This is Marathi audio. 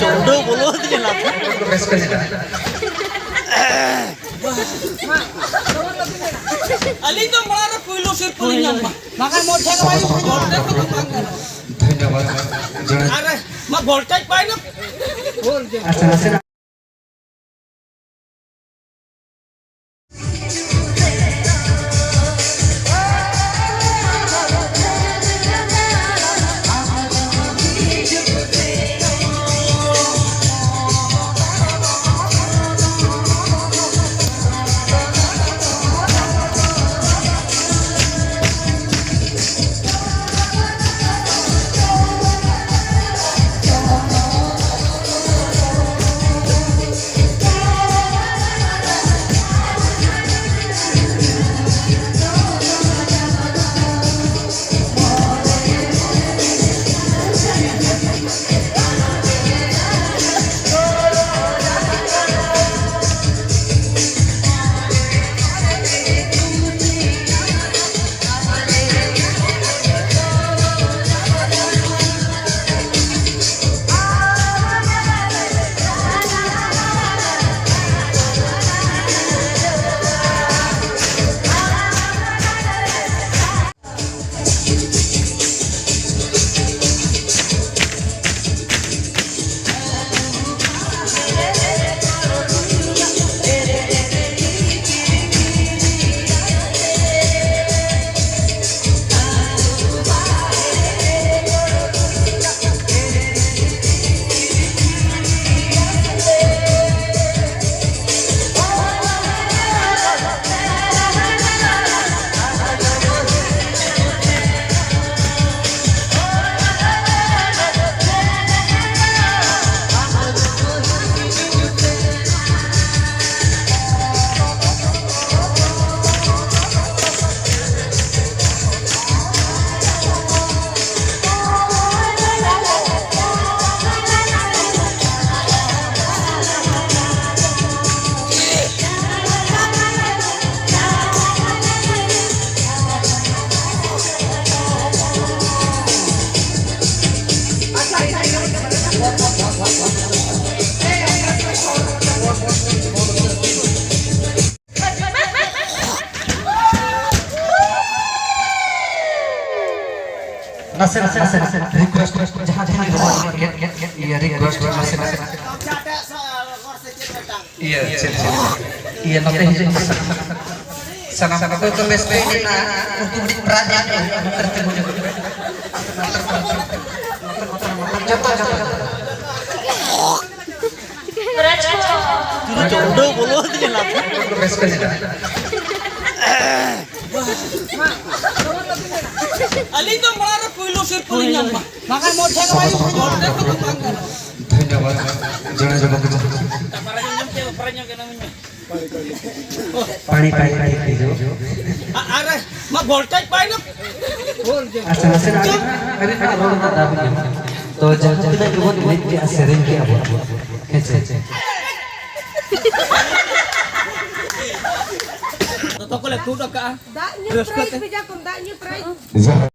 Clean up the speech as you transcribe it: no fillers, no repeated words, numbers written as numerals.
Jodoh bolu aja lah. Ali तो बड़ा कोयलो से पुलिंग ना मगर मोठे का भाई वोल्टेज को मांगना धन्यवाद अरे मैं वोल्टेज पाई ना बोल दे अच्छा nasi request jangan iya request nasi iya iya nanti sana itu best ini untuk raja tertemu Jodoh bolu aja lah. best Ali तो बड़ा कोयलो से पुलिंग ना मगर मोठे का भाई वोल्टेज को मांगना धन्यवाद पानी अरे मैं वोल्टेज पाई ना बोल दे तो जब kita buat di sering ke apa kece तो को ले तू का Daknya price bija kun daknya price.